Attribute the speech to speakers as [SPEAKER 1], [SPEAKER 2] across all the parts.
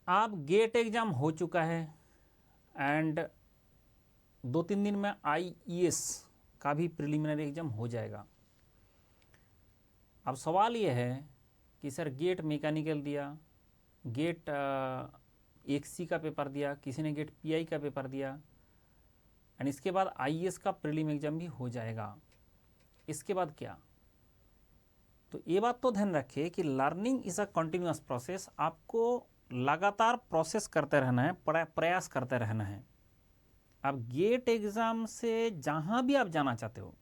[SPEAKER 1] आप gate exam हो चुका है एंड 2-3 दिन में IES का भी प्रिलिमिनरी एग्ज़ाम हो जाएगा। अब सवाल ये है कि सर गेट मैकेनिकल दिया, गेट 1C का पेपर दिया, किसी ने गेट PI का पेपर दिया एंड इसके बाद IES का प्रीलिम एग्ज़ाम भी हो जाएगा। इसके बाद क्या? तो ये बात तो ध्यान रखिए कि learning is a continuous process. आपको लगातार प्रोसेस करते रहना है, प्रयास करते रहना है। अब गेट एग्ज़ाम से जहाँ भी आप जाना चाहते हो,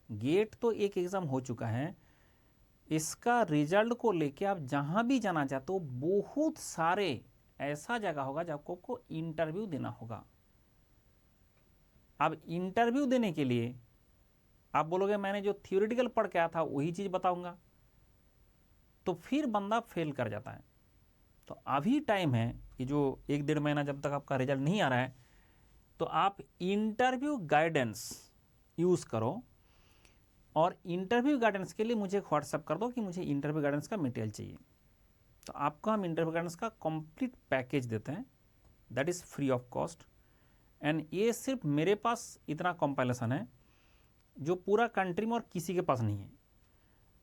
[SPEAKER 1] गेट तो एक एग्ज़ाम हो चुका है, इसका रिजल्ट को लेके आप जहाँ भी जाना चाहते हो, बहुत सारे ऐसा जगह होगा जब आपको इंटरव्यू देना होगा। अब इंटरव्यू देने के लिए आप बोलोगे मैंने जो थियोरेटिकल पढ़ के आया था वही चीज़ बताऊंगा, तो फिर बंदा फेल कर जाता है। तो अभी टाइम है, ये जो 1-1.5 महीना जब तक आपका रिजल्ट नहीं आ रहा है, तो आप इंटरव्यू गाइडेंस यूज़ करो। और इंटरव्यू गाइडेंस के लिए मुझे व्हाट्सएप कर दो कि मुझे इंटरव्यू गाइडेंस का मटेरियल चाहिए। तो आपको हम इंटरव्यू गाइडेंस का कंप्लीट पैकेज देते हैं, that is free of cost. And ये सिर्फ मेरे पास इतना कंपाइलेशन है जो पूरा कंट्री में और किसी के पास नहीं है।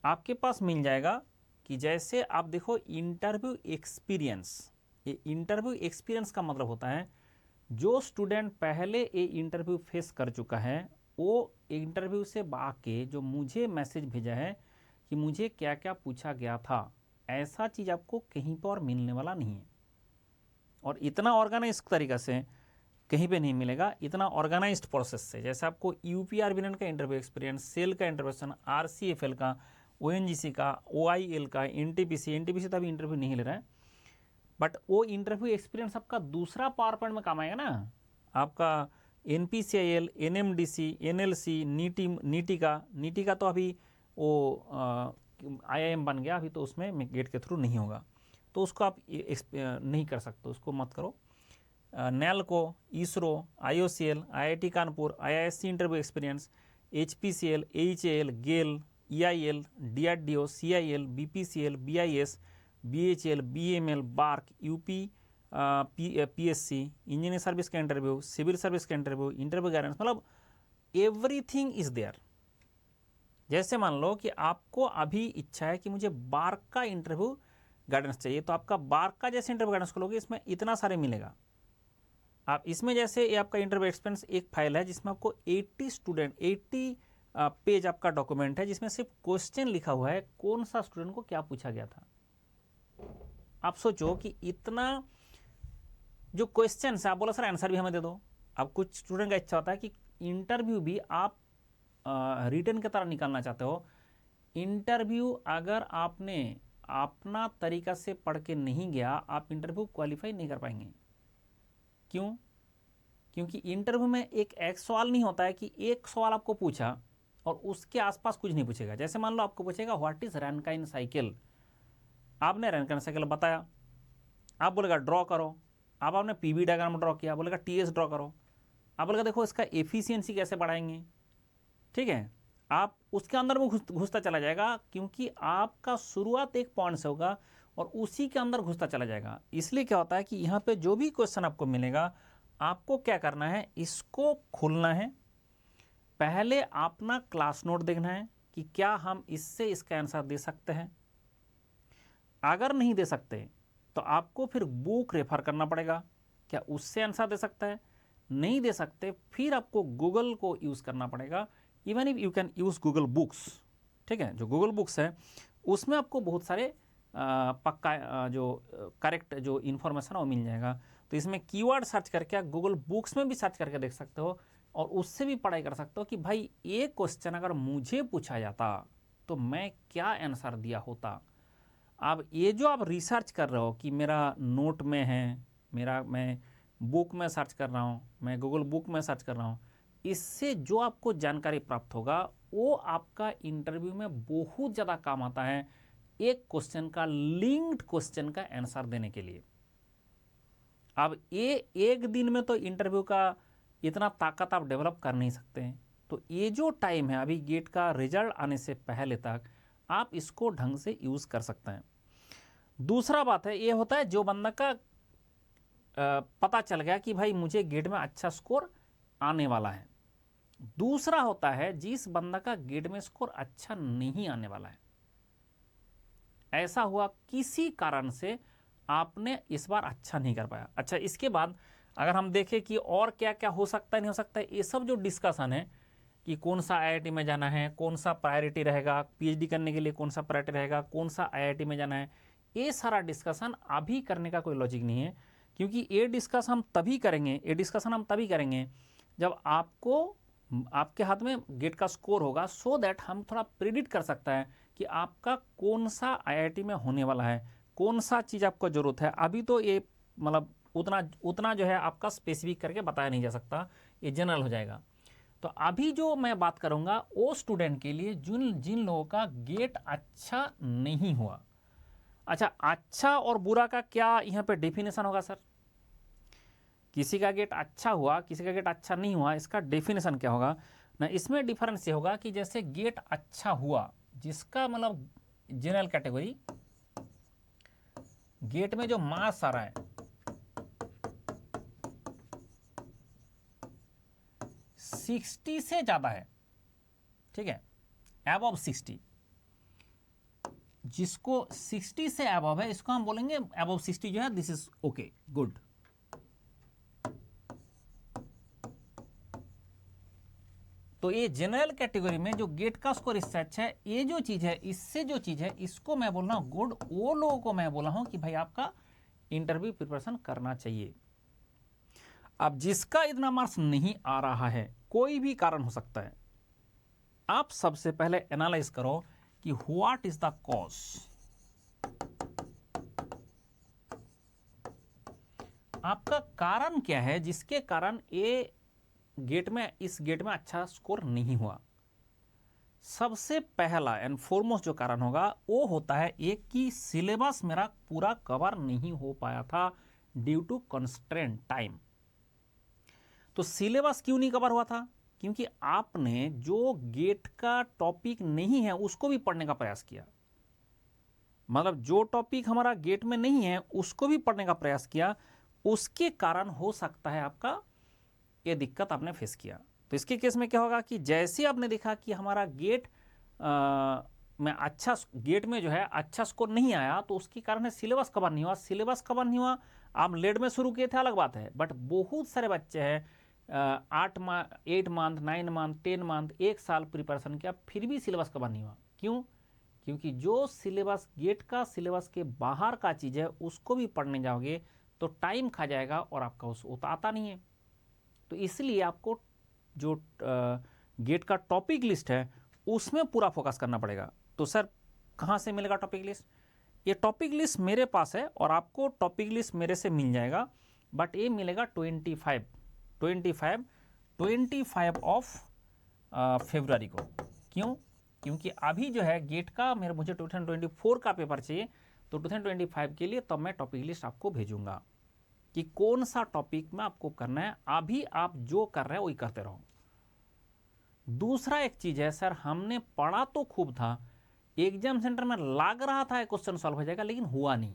[SPEAKER 1] आपके पास मिल जाएगा कि जैसे आप देखो इंटरव्यू एक्सपीरियंस, ये इंटरव्यू एक्सपीरियंस का मतलब होता है जो स्टूडेंट पहले ये इंटरव्यू फेस कर चुका है, वो इंटरव्यू से आके जो मुझे मैसेज भेजा है कि मुझे क्या क्या पूछा गया था, ऐसा चीज़ आपको कहीं पर और मिलने वाला नहीं है। और इतना ऑर्गेनाइज तरीक़ा से कहीं पे नहीं मिलेगा, इतना ऑर्गेनाइज्ड प्रोसेस से। जैसे आपको UPRBNet का इंटरव्यू एक्सपीरियंस, सेल का इंटरव्यू, RCFL का, ONGC का, OIL का, NTPC तो अभी इंटरव्यू नहीं ले रहा है, बट वो इंटरव्यू एक्सपीरियंस आपका दूसरा पावर पॉइंट में काम आएगा ना। आपका NPCIL, NMDC, NLC, नीटी का तो अभी वो IIM बन गया, अभी तो उसमें गेट के थ्रू नहीं होगा, तो उसको आप नहीं कर सकते, उसको मत करो। NALCO, ISRO, IOCL, IIT Kanpur, IISc interview experience, HPCL, AHAL, GAIL, EIL, DRDO, CIL, BPCL, BIS, BHL, BML, BARC, UP, PSC, engineer service का इंटरव्यू, सिविल सर्विस का इंटरव्यू गाइडेंस, मतलब एवरीथिंग इज देयर। जैसे मान लो कि आपको अभी इच्छा है कि मुझे बार्क का इंटरव्यू गाइडेंस चाहिए, तो आपका बार्क का जैसे इंटरव्यू गाइडेंस खोलोगे इसमें इतना सारे मिलेगा। आप इसमें जैसे ये आपका इंटरव्यू एक्सपीरियंस एक फाइल है जिसमें आपको 80 पेज आपका डॉक्यूमेंट है, जिसमें सिर्फ क्वेश्चन लिखा हुआ है कौन सा स्टूडेंट को क्या पूछा गया था। आप सोचो कि इतना जो क्वेश्चन है, आप बोला सर आंसर भी हमें दे दो। अब कुछ स्टूडेंट का इच्छा होता है कि इंटरव्यू भी आप रिटर्न की तरह निकालना चाहते हो। इंटरव्यू अगर आपने अपना तरीका से पढ़ के नहीं गया, आप इंटरव्यू क्वालिफाई नहीं कर पाएंगे। क्यों? क्योंकि इंटरव्यू में एक सवाल नहीं होता है कि एक सवाल आपको पूछा और उसके आसपास कुछ नहीं पूछेगा। जैसे मान लो आपको पूछेगा व्हाट इज रैनकाइन साइकिल, आपने रैनकाइन साइकिल बताया, आप बोलेगा ड्रॉ करो, आपने PV डायग्राम ड्रॉ किया, बोलेगा TS ड्रॉ करो, आप बोलेगा देखो इसका एफिशिएंसी कैसे बढ़ाएंगे। ठीक है, आप उसके अंदर में घुसता चला जाएगा, क्योंकि आपका शुरुआत एक पॉइंट से होगा और उसी के अंदर घुसता चला जाएगा। इसलिए क्या होता है कि यहाँ पे जो भी क्वेश्चन आपको मिलेगा, आपको क्या करना है, इसको खोलना है, पहले अपना क्लास नोट देखना है कि क्या हम इससे इसका आंसर दे सकते हैं। अगर नहीं दे सकते तो आपको फिर बुक रेफर करना पड़ेगा, क्या उससे आंसर दे सकता है। नहीं दे सकते फिर आपको गूगल को यूज़ करना पड़ेगा। Even if you can use Google books, ठीक है, जो गूगल बुक्स है उसमें आपको बहुत सारे पक्का जो करेक्ट जो इन्फॉर्मेशन है वो मिल जाएगा। तो इसमें कीवर्ड सर्च करके आप गूगल बुक्स में भी सर्च करके देख सकते हो और उससे भी पढ़ाई कर सकते हो कि भाई ये क्वेश्चन अगर मुझे पूछा जाता तो मैं क्या आंसर दिया होता। अब ये जो आप रिसर्च कर रहे हो कि मेरा नोट में है, मैं बुक में सर्च कर रहा हूँ, मैं गूगल बुक में सर्च कर रहा हूँ, इससे जो आपको जानकारी प्राप्त होगा वो आपका इंटरव्यू में बहुत ज़्यादा काम आता है, एक क्वेश्चन का, लिंक्ड क्वेश्चन का आंसर देने के लिए। अब ये एक दिन में तो इंटरव्यू का इतना ताकत आप डेवलप कर नहीं सकते हैं। तो ये जो टाइम है अभी गेट का रिजल्ट आने से पहले तक, आप इसको ढंग से यूज़ कर सकते हैं। दूसरा बात है ये होता है जो बंदा का पता चल गया कि भाई मुझे गेट में अच्छा स्कोर आने वाला है। दूसरा होता है जिस बंदा का गेट में स्कोर अच्छा नहीं आने वाला है, ऐसा हुआ किसी कारण से आपने इस बार अच्छा नहीं कर पाया। अच्छा, इसके बाद अगर हम देखें कि और क्या क्या हो सकता है नहीं हो सकता है, ये सब जो डिस्कशन है कि कौन सा आईआईटी में जाना है, कौन सा प्रायोरिटी रहेगा, पीएचडी करने के लिए कौन सा प्रायोरिटी रहेगा, कौन सा आईआईटी में जाना है, ये सारा डिस्कशन अभी करने का कोई लॉजिक नहीं है। क्योंकि ये डिस्कशन हम तभी करेंगे जब आपके हाथ में गेट का स्कोर होगा, सो दैट हम थोड़ा प्रिडिक्ट कर सकता है कि आपका कौन सा आईआईटी में होने वाला है, कौन सा चीज़ आपको ज़रूरत है। अभी तो ये मतलब उतना जो है आपका स्पेसिफिक करके बताया नहीं जा सकता, ये जनरल हो जाएगा। तो अभी जो मैं बात करूंगा वो स्टूडेंट के लिए जिन लोगों का गेट अच्छा नहीं हुआ। अच्छा, अच्छा और बुरा का क्या यहाँ पे डेफिनेशन होगा सर? किसी का गेट अच्छा हुआ, किसी का गेट अच्छा नहीं हुआ, इसका डेफिनेशन क्या होगा ना? इसमें डिफरेंस ये होगा कि जैसे गेट अच्छा हुआ, जिसका मतलब जनरल कैटेगरी, गेट में जो मार्क्स आ रहा है 60 से ज्यादा है, ठीक है, अबव 60, जिसको 60 से अबव है इसको हम बोलेंगे अबव 60 जो है दिस इज ओके, गुड। तो ये जनरल कैटेगरी में जो गेट का स्कोर इससे अच्छा है, ये जो चीज है, इससे जो चीज है, इसको मैं बोल रहा हूं गुड। वो लोगों को मैं बोला हूं कि भाई आपका इंटरव्यू प्रिपरेशन करना चाहिए। अब जिसका इतना मार्क्स नहीं आ रहा है, कोई भी कारण हो सकता है, आप सबसे पहले एनालाइज करो कि व्हाट इज द कॉज। आपका कारण क्या है जिसके कारण ये इस गेट में अच्छा स्कोर नहीं हुआ। सबसे पहला एंड फॉरमोस्ट जो कारण होगा वो होता है एक कि सिलेबस मेरा पूरा कवर नहीं हो पाया था ड्यू टू कंस्ट्रेंट टाइम। तो सिलेबस क्यों नहीं कवर हुआ था? क्योंकि आपने जो गेट का टॉपिक नहीं है उसको भी पढ़ने का प्रयास किया। मतलब जो टॉपिक हमारा गेट में नहीं है उसको भी पढ़ने का प्रयास किया, उसके कारण हो सकता है आपका ये दिक्कत आपने फेस किया। तो इसके केस में क्या होगा कि जैसे आपने देखा कि हमारा गेट में जो है अच्छा स्कोर नहीं आया, तो उसके कारण सिलेबस कवर नहीं हुआ। सिलेबस कवर नहीं हुआ, आप लेट में शुरू किए थे अलग बात है, बट बहुत सारे बच्चे हैं 8 मंथ 9 मंथ 10 मंथ 1 साल प्रिपरेशन किया, फिर भी सिलेबस कवर नहीं हुआ। क्यों? क्योंकि जो सिलेबस गेट का सिलेबस के बाहर का चीज़ है उसको भी पढ़ने जाओगे तो टाइम खा जाएगा और आपका वो तो आता नहीं है। तो इसलिए आपको जो गेट का टॉपिक लिस्ट है उसमें पूरा फोकस करना पड़ेगा। तो सर कहाँ से मिलेगा टॉपिक लिस्ट? ये टॉपिक लिस्ट मेरे पास है और आपको टॉपिक लिस्ट मेरे से मिल जाएगा, बट ये मिलेगा 25 ऑफ फरवरी को। क्यों? क्योंकि अभी जो है गेट का मुझे 2024 का पेपर चाहिए, तो 2025 के लिए तब मैं टॉपिक लिस्ट आपको भेजूंगा कि कौन सा टॉपिक में आपको करना है। अभी आप जो कर रहे हैं वही करते रहो। दूसरा एक चीज है सर, हमने पढ़ा तो खूब था, एग्जाम सेंटर में लग रहा था क्वेश्चन सॉल्व हो जाएगा, लेकिन हुआ नहीं।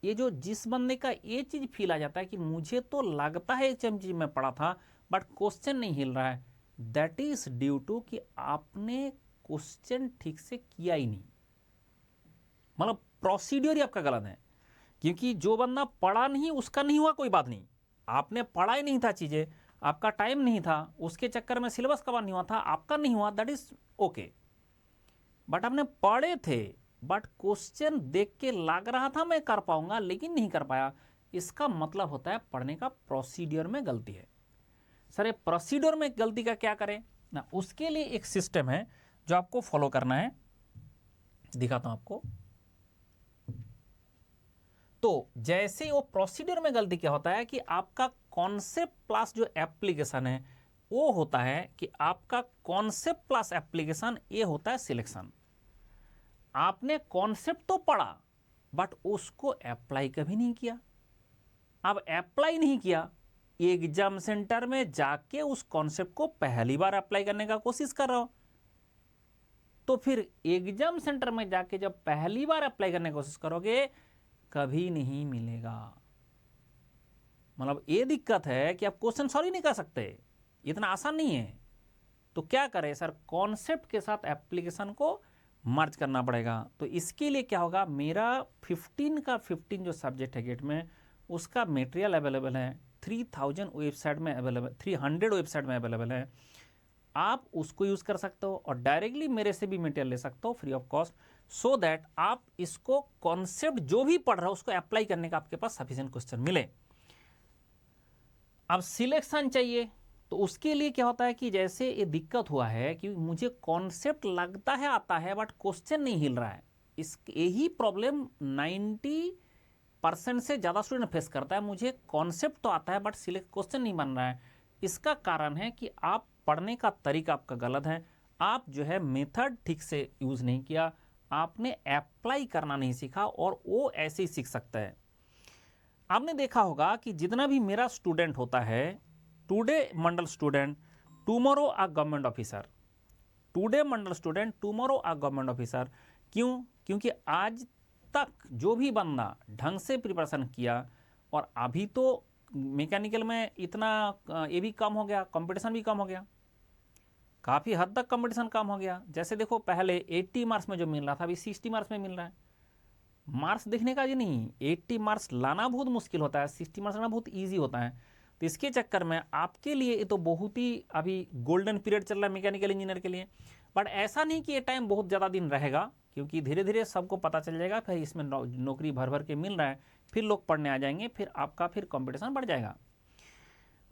[SPEAKER 1] ये जो जिस बंदे का ये चीज फील आ जाता है कि मुझे तो लगता है एग्जाम चीज में पढ़ा था बट क्वेश्चन नहीं हिल रहा है, दैट इज ड्यू टू कि आपने क्वेश्चन ठीक से किया ही नहीं। मतलब प्रोसीड्योर ही आपका गलत है। क्योंकि जो बंदा पढ़ा नहीं उसका नहीं हुआ कोई बात नहीं, आपने पढ़ा ही नहीं था चीजें, आपका टाइम नहीं था, उसके चक्कर में सिलेबस कवर नहीं हुआ था, आपका नहीं हुआ, दैट इज ओके। बट आपने पढ़े थे, बट क्वेश्चन देख के लग रहा था मैं कर पाऊंगा लेकिन नहीं कर पाया, इसका मतलब होता है पढ़ने का प्रोसीड्योर में गलती है। सर ये प्रोसीड्योर में गलती का क्या करें ना, उसके लिए एक सिस्टम है जो आपको फॉलो करना है, दिखाता हूं आपको। तो जैसे वो प्रोसीड्यूर में गलती क्या होता है कि आपका कॉन्सेप्ट प्लस जो एप्लीकेशन है वो होता है कि आपका कॉन्सेप्ट प्लस एप्लीकेशन ये होता है सिलेक्शन। आपने कॉन्सेप्ट तो पढ़ा बट उसको अप्लाई कभी नहीं किया। अब अप्लाई नहीं किया, एग्जाम सेंटर में जाके उस कॉन्सेप्ट को पहली बार अप्लाई करने का कोशिश कर रहे हो, तो फिर एग्जाम सेंटर में जाके जब पहली बार अप्लाई करने की कोशिश करोगे कभी नहीं मिलेगा। मतलब ये दिक्कत है कि आप क्वेश्चन सॉल्व ही नहीं कर सकते, इतना आसान नहीं है। तो क्या करें सर, कॉन्सेप्ट के साथ एप्लीकेशन को मर्ज करना पड़ेगा। तो इसके लिए क्या होगा, मेरा 15 का 15 जो सब्जेक्ट है गेट में, उसका मटेरियल अवेलेबल है 3000 वेबसाइट में अवेलेबल, 300 वेबसाइट में अवेलेबल है। आप उसको यूज़ कर सकते हो और डायरेक्टली मेरे से भी मटेरियल ले सकते हो free of cost, so that आप इसको कॉन्सेप्ट जो भी पढ़ रहा हो उसको अप्लाई करने का आपके पास सफिशिएंट क्वेश्चन मिले। अब सिलेक्शन चाहिए, तो उसके लिए क्या होता है कि जैसे ये दिक्कत हुआ है कि मुझे कॉन्सेप्ट लगता है आता है बट क्वेश्चन नहीं हिल रहा है, इस यही प्रॉब्लम 90% से ज़्यादा स्टूडेंट फेस करता है। मुझे कॉन्सेप्ट तो आता है बट सिलेक्ट क्वेश्चन नहीं बन रहा है। इसका कारण है कि आप पढ़ने का तरीका आपका गलत है, आप जो है मेथड ठीक से यूज़ नहीं किया, आपने अप्लाई करना नहीं सीखा, और वो ऐसे ही सीख सकता है। आपने देखा होगा कि जितना भी मेरा स्टूडेंट होता है, today Mandal student tomorrow a government officer, today Mandal student tomorrow a government officer. क्यों? क्योंकि आज तक जो भी बंदा ढंग से प्रिपरेशन किया, और अभी तो मैकेनिकल में इतना ये भी कम हो गया, कंपटीशन भी कम हो गया, काफ़ी हद तक कंपटीशन कम हो गया। जैसे देखो पहले 80 मार्क्स में जो मिल रहा था अभी 60 मार्क्स में मिल रहा है। मार्क्स देखने का जी नहीं, 80 मार्क्स लाना बहुत मुश्किल होता है, 60 मार्क्स लाना बहुत ईजी होता है। तो इसके चक्कर में आपके लिए ये तो बहुत ही अभी गोल्डन पीरियड चल रहा है मैकेनिकल इंजीनियर के लिए। बट ऐसा नहीं कि ये टाइम बहुत ज़्यादा दिन रहेगा, क्योंकि धीरे धीरे सबको पता चल जाएगा, फिर इसमें नौकरी भर भर के मिल रहा है, फिर लोग पढ़ने आ जाएंगे, फिर आपका फिर कंपटीशन बढ़ जाएगा।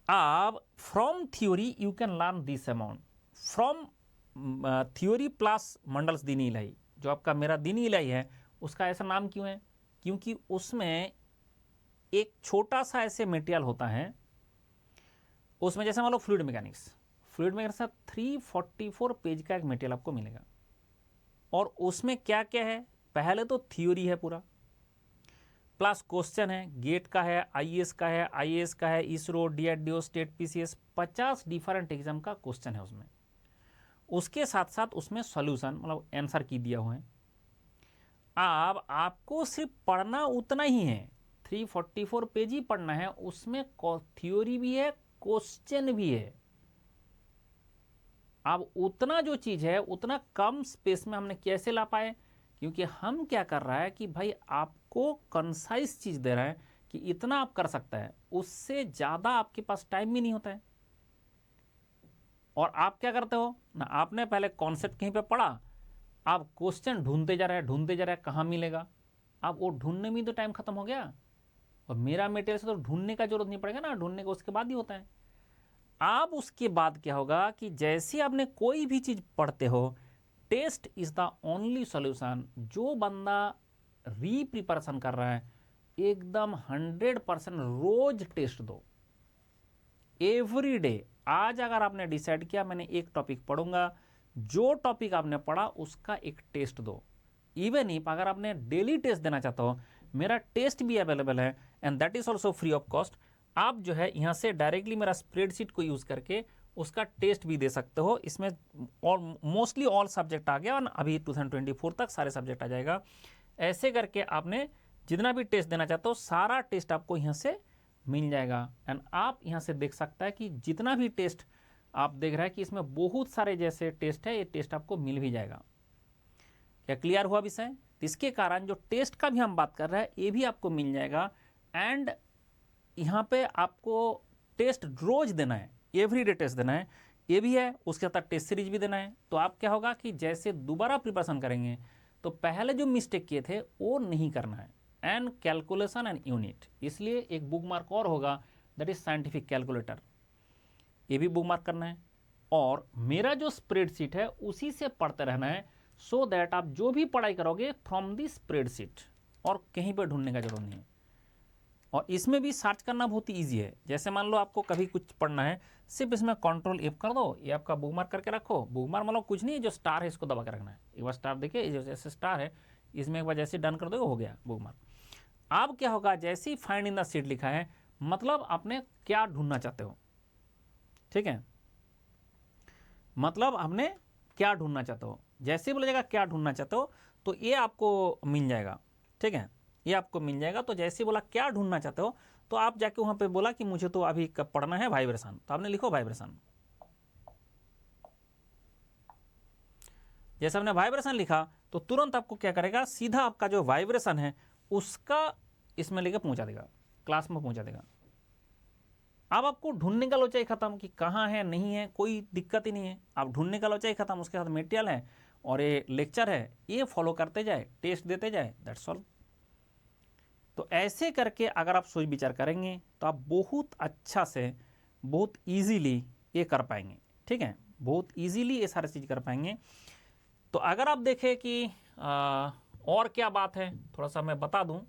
[SPEAKER 1] अब from theory you can learn this amount, from theory plus mandals दीनी इलाही, जो आपका मेरा दीनी इलाही है उसका ऐसा नाम क्यों है? क्योंकि उसमें एक छोटा सा ऐसे मटेरियल होता है, उसमें जैसे मान लो फ्लूइड मैकेनिक्स, फ्लूइड मैकेनिक्स का 344 पेज का एक मटेरियल आपको मिलेगा, और उसमें क्या क्या है, पहले तो थ्योरी है पूरा, प्लस क्वेश्चन है, गेट का है, आईएएस का है, आईएएस का है, ISRO, DRDO, state PCS, 50 different exam का क्वेश्चन है उसमें। उसके साथ साथ उसमें सॉल्यूशन मतलब आंसर की दिया हुआ है। अब आपको सिर्फ पढ़ना उतना ही है, 344 पेज ही पढ़ना है, उसमें थ्योरी भी है, क्वेश्चन भी है। अब उतना जो चीज है उतना कम स्पेस में हमने कैसे ला पाए? क्योंकि हम क्या कर रहा है कि भाई आपको कंसाइज चीज दे रहा है कि इतना आप कर सकता है, उससे ज्यादा आपके पास टाइम भी नहीं होता है। और आप क्या करते हो ना, आपने पहले कॉन्सेप्ट कहीं पे पढ़ा, आप क्वेश्चन ढूंढते जा रहे हैं, ढूंढते जा रहे हैं, कहाँ मिलेगा, अब वो ढूंढने में तो टाइम खत्म हो गया। और मेरा मटेरियल से तो ढूंढने का जरूरत नहीं पड़ेगा ना, ढूंढने का उसके बाद ही होता है। आप उसके बाद क्या होगा कि जैसे आपने कोई भी चीज पढ़ते हो, test is the only solution. जो बंदा री प्रिपरेशन कर रहा है, एकदम 100% रोज टेस्ट दो, एवरी डे। आज अगर आपने डिसाइड किया मैंने एक टॉपिक पढ़ूंगा, जो टॉपिक आपने पढ़ा उसका एक टेस्ट दो। इवन इफ अगर आपने डेली टेस्ट देना चाहते हो, मेरा टेस्ट भी अवेलेबल है and that is also free of cost. आप जो है यहाँ से डायरेक्टली मेरा स्प्रेडशीट को यूज करके उसका टेस्ट भी दे सकते हो। इसमें और मोस्टली ऑल सब्जेक्ट आ गया, और अभी 2024 तक सारे सब्जेक्ट आ जाएगा। ऐसे करके आपने जितना भी टेस्ट देना चाहते हो सारा टेस्ट आपको यहाँ से मिल जाएगा। एंड आप यहाँ से देख सकता है कि जितना भी टेस्ट आप देख रहे हैं कि इसमें बहुत सारे जैसे टेस्ट है, ये टेस्ट आपको मिल भी जाएगा। क्या क्लियर हुआ विषय? इसके कारण जो टेस्ट का भी हम बात कर रहे हैं ये भी आपको मिल जाएगा। एंड यहाँ पे आपको टेस्ट रोज देना है, एवरीडे टेस्ट देना है, ये भी है। उसके साथ टेस्ट सीरीज भी देना है। तो आप क्या होगा कि जैसे दोबारा प्रिपरेशन करेंगे तो पहले जो मिस्टेक किए थे वो नहीं करना है। एंड कैलकुलेशन एंड यूनिट, इसलिए एक बुक मार्क और होगा, दैट इज साइंटिफिक कैलकुलेटर, ये भी बुक मार्क करना है। और मेरा जो स्प्रेडशीट है उसी से पढ़ते रहना है, सो दैट आप जो भी पढ़ाई करोगे फ्रॉम दी स्प्रेडशीट, और कहीं पर ढूंढने का जरूरत नहीं है। और इसमें भी सर्च करना बहुत ही ईजी है। जैसे मान लो आपको कभी कुछ पढ़ना है, सिर्फ इसमें कंट्रोल F कर दो, ये आपका बुक मार्क करके रखो। बुक मार्क मतलब कुछ नहीं है, जो स्टार है इसको दबा के रखना है। एक बार स्टार देखिए, जो जैसे स्टार है इसमें एक बार जैसे डन कर दो हो गया बुक मार्क। अब क्या होगा, जैसे ही फाइंड इन द सीट लिखा है, मतलब आपने क्या ढूंढना चाहते हो, ठीक है, मतलब आपने क्या ढूंढना चाहते हो। जैसे बोला जाएगा क्या ढूंढना चाहते हो तो ये आपको मिल जाएगा, ठीक है। ये आपको मिल जाएगा। तो जैसे बोला क्या ढूंढना चाहते हो, तो आप जाके वहाँ पे बोला कि मुझे तो अभी कब पढ़ना है वाइब्रेशन, तो आपने लिखो वाइब्रेशन। जैसे आपने वाइब्रेशन लिखा तो तुरंत आपको क्या करेगा, सीधा आपका जो वाइब्रेशन है उसका इसमें लेके पहुंचा देगा, क्लास में पहुंचा देगा। अब आपको ढूंढने का लोचा ही खत्म कि कहाँ है नहीं है, कोई दिक्कत ही नहीं है, आप ढूंढने का लोचा ही खत्म। उसके साथ मटेरियल है और ये लेक्चर है, ये फॉलो करते जाए, टेस्ट देते जाए, दैट्स ऑल। तो ऐसे करके अगर आप सोच विचार करेंगे तो आप बहुत अच्छा से, बहुत इजीली ये कर पाएंगे। ठीक है, बहुत इजीली ये सारी चीज़ कर पाएंगे। तो अगर आप देखें कि और क्या बात है, थोड़ा सा मैं बता दूं।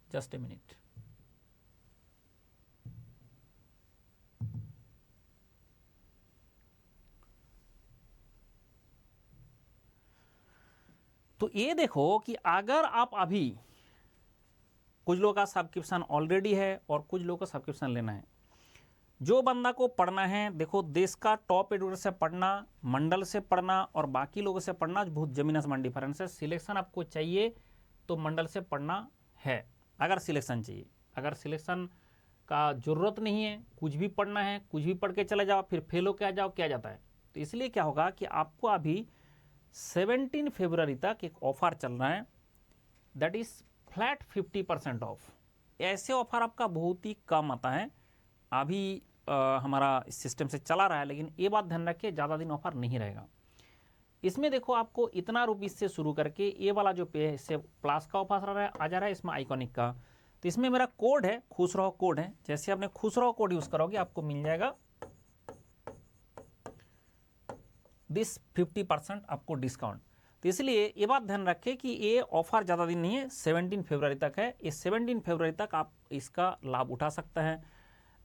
[SPEAKER 1] Just a minute. तो ये देखो कि अगर आप अभी, कुछ लोगों का सब्सक्रिप्शन ऑलरेडी है और कुछ लोगों का सब्सक्रिप्शन लेना है। जो बंदा को पढ़ना है, देखो देश का टॉप एजुकेटर से पढ़ना, मंडल से पढ़ना और बाकी लोगों से पढ़ना बहुत जमीन आसमान डिफरेंस है। सिलेक्शन आपको चाहिए तो मंडल से पढ़ना है, अगर सिलेक्शन चाहिए। अगर सिलेक्शन का जरूरत नहीं है, कुछ भी पढ़ना है, कुछ भी पढ़ के चले जाओ, फिर फेल होके आ जाओ, क्या जाता है। तो इसलिए क्या होगा कि आपको अभी 17 फरवरी तक एक ऑफर चल रहा है, दैट इज फ्लैट 50% ऑफ। ऐसे ऑफर आपका बहुत ही कम आता है, अभी हमारा इस सिस्टम से चला रहा है, लेकिन ये बात ध्यान रखिए ज़्यादा दिन ऑफर नहीं रहेगा। इसमें देखो आपको इतना रुपीज़ से शुरू करके ये वाला जो पे से प्लस का ऑफर आ जा रहा है, इसमें आइकॉनिक का। तो इसमें मेरा कोड है, खुश रहो कोड है। जैसे आपने खुश रहो कोड यूज़ करोगे आपको मिल जाएगा दिस 50% आपको डिस्काउंट। तो इसलिए ये बात ध्यान रखें कि ये ऑफर ज़्यादा दिन नहीं है, 17 फरवरी तक है। ये 17 फरवरी तक आप इसका लाभ उठा सकते हैं।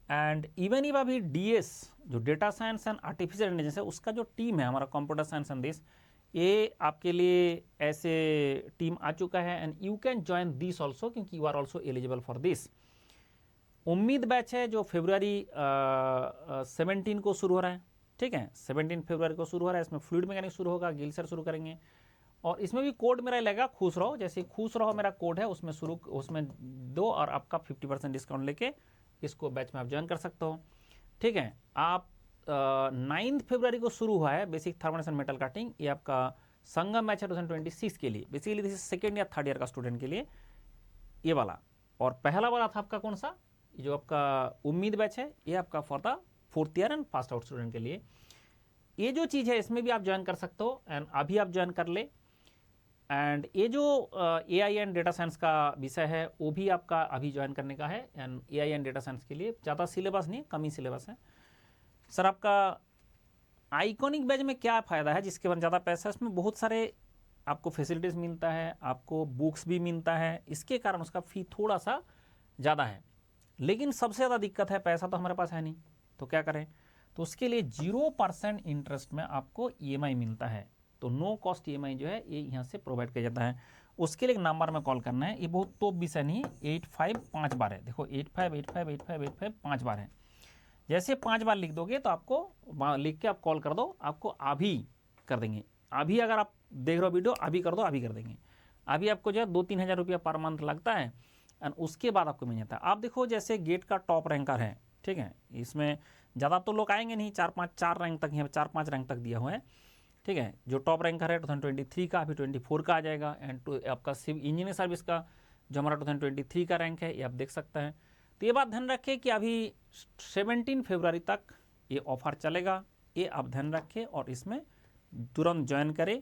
[SPEAKER 1] एंड इवन इफ अभी डीएस जो data science and artificial intelligence है, उसका जो टीम है हमारा कंप्यूटर साइंस एंड दिस, ये आपके लिए ऐसे टीम आ चुका है। And you can join this also, क्योंकि you are also eligible for this. उम्मीद बैच है जो फरवरी 17 को शुरू हो रहा है। ठीक है, 17 फरवरी को शुरू हो रहा है। इसमें फ्लूइड मैकेनिक शुरू होगा, गिल सर शुरू करेंगे। और इसमें भी कोड मेरा लगेगा खुश रहो, जैसे खुश रहो मेरा कोड है, उसमें दो और आपका 50% डिस्काउंट लेके इसको बैच में आप ज्वाइन कर सकते हो। ठीक है, आप 9 फरवरी को शुरू हुआ है basic thermal and metal cutting. ये आपका संगम बैच है 2026 के लिए, बेसिकली दिस सेकेंड या थर्ड ईयर का स्टूडेंट के लिए ये वाला। और पहला वाला था आपका कौन सा, जो आपका उम्मीद बैच है, ये आपका for the 4th year and pass out student के लिए। ये जो चीज़ है इसमें भी आप ज्वाइन कर सकते हो, एंड अभी आप ज्वाइन कर ले। एंड ये जो एआई एंड डेटा साइंस का विषय है वो भी आपका अभी ज्वाइन करने का है। And AI and data science के लिए ज़्यादा सिलेबस नहीं, कम ही सिलेबस है। सर आपका आइकॉनिक बैच में क्या फ़ायदा है जिसके बाद ज़्यादा पैसा है, इसमें बहुत सारे आपको फैसिलिटीज़ मिलता है, आपको बुक्स भी मिलता है, इसके कारण उसका फ़ी थोड़ा सा ज़्यादा है। लेकिन सबसे ज़्यादा दिक्कत है पैसा तो हमारे पास है नहीं, तो क्या करें। तो उसके लिए 0% इंटरेस्ट में आपको EMI मिलता है। तो नो कॉस्ट EMI जो है ये यहाँ से प्रोवाइड किया जाता है। उसके लिए एक नंबर में कॉल करना है, ये बहुत तो विषय नहीं, 85 5 बार है। देखो 85 85 85 85 5 बार है। जैसे 5 बार लिख दोगे तो आपको लिख के आप कॉल कर दो, आपको अभी कर देंगे। अभी अगर आप देख रहे हो वीडियो, अभी कर दो, अभी कर देंगे। अभी आपको जो है 2-3 हज़ार रुपया पर मंथ लगता है, एंड उसके बाद आपको मिल जाता है। आप देखो जैसे गेट का टॉप रैंकर है, ठीक है, इसमें ज़्यादा तो लोग आएंगे नहीं, 4 रैंक तक, यहाँ 4-5 रैंक तक दिया हुआ है। ठीक है, जो टॉप रैंकर है 2023 का, अभी 24 का आ जाएगा। एंड आपका सिविल इंजीनियर सर्विस का जो हमारा 2023 का रैंक है ये आप देख सकते हैं। तो ये बात ध्यान रखें कि अभी 17 फरवरी तक ये ऑफर चलेगा, ये आप ध्यान रखें और इसमें तुरंत ज्वाइन करें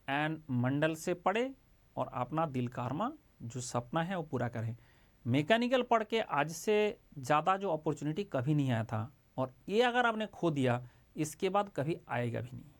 [SPEAKER 1] एंड मंडल से पढ़े और अपना दिल का अरमां जो सपना है वो पूरा करें। मैकेनिकल पढ़ के आज से ज़्यादा जो अपॉर्चुनिटी कभी नहीं आया था, और ये अगर आपने खो दिया इसके बाद कभी आएगा भी नहीं।